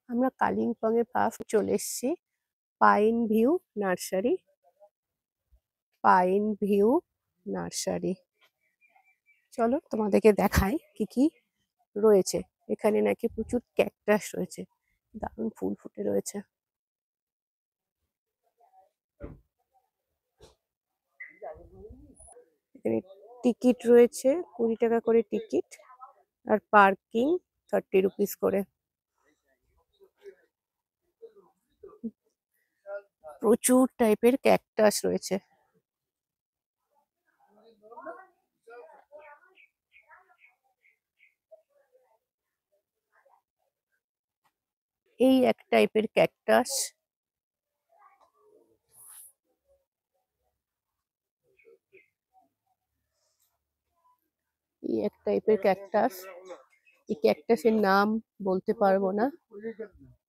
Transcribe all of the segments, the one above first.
আমরা কালিম্পং এ ফার্স্ট চলে এসেছি pine view nursery. Pine view nursery, চলো তোমাদেরকে দেখাই কি কি রয়েছে। এখানে নাকি প্রচুর ক্যাকটাস রয়েছে, দারুণ ফুল ফুটে রয়েছে। এখানে টিকিট রয়েছে, 20 টাকা করে টিকিট, আর পার্কিং 30 রুপিস করে। প্রচুর টাইপের ক্যাকটাস রয়েছে। এই এক টাইপের ক্যাকটাস, এই এক টাইপের ক্যাকটাস। এই ক্যাকটাসের নাম বলতে পারবো না,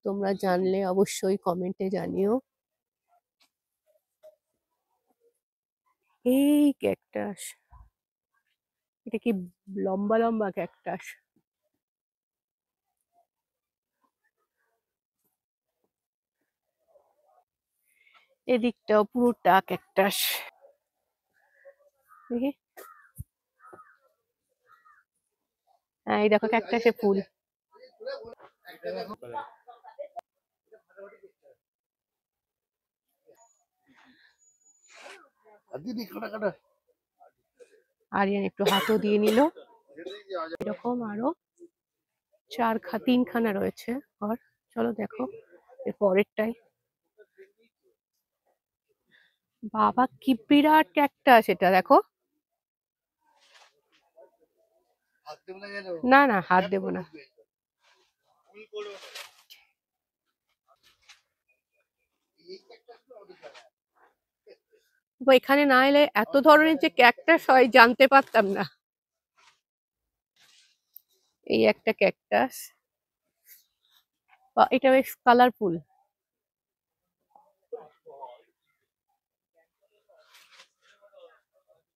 তোমরা জানলে অবশ্যই কমেন্টে জানিও। এই ক্যাকটাস, এটা কি লম্বা লম্বা ক্যাকটাস। এদিকটাও পুরোটা ক্যাকটাস। দেখি, হ্যাঁ এই দেখো ক্যাকটাসে ফুল। আরিয়ান একটু হাতও দিয়ে নিল। এরকম আরো 3খানা রয়েছে ঘর। চলো দেখো এর পরেরটাই। বাবা কি বিরাট ক্যাকটাস এটা, দেখো। না না, হাত দেবো না। এখানে না এলে এত ধরনের যে ক্যাকটাস হয় জানতে পারতাম না। এই একটা ক্যাকটাস, এটা বেশ কালারফুল।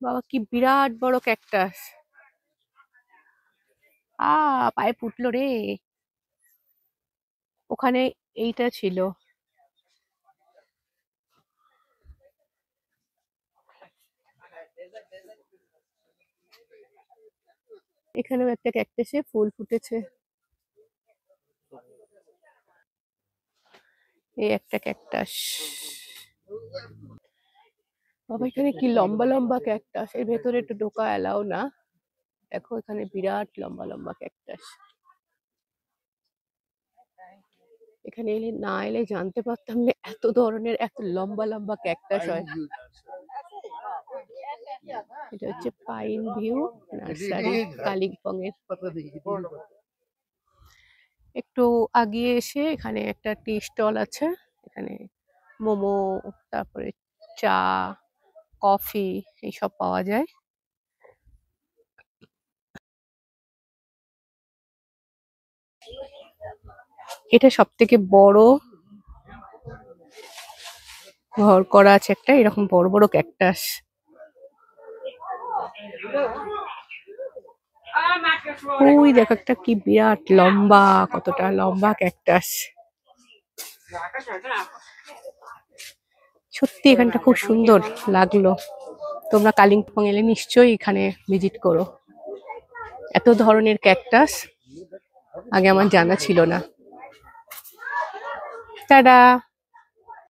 বাবা কি বিরাট বড় ক্যাকটাস। পায়ে ফুটলো রে। ওখানে এইটা ছিল। এখানেও একটা ক্যাকটাসে ফুল ফুটেছে। এই একটা ক্যাকটাস। বাবা এখানে কি লম্বা লম্বা ক্যাকটাস, এর ভেতরে একটু ঢোকা এলাও না। দেখো এখানে বিরাট লম্বা লম্বা ক্যাকটাস। এখানে এলে না এলে জানতে পারতাম না এত ধরনের এত লম্বা লম্বা ক্যাকটাস হয়। এটা হচ্ছে পাইন ভিউ নার্সারি কালিম্পং এর। একটু আগিয়ে এসে এখানে একটা টি স্টল আছে। এখানে মোমো, তারপরে চা, কফি এইসব পাওয়া যায়। এটা সব থেকে বড় ঘর করা আছে একটা, এরকম বড় বড় ক্যাকটাস। ওই দেখো একটা কি বিরাট লম্বা, কতটা লম্বা ক্যাকটাস। সত্যি এখানটা খুব সুন্দর লাগলো। তোমরা কালিম্পং এলে নিশ্চয়ই এখানে ভিজিট করো। এত ধরনের ক্যাকটাস আগে আমার জানা ছিল না। টাটা।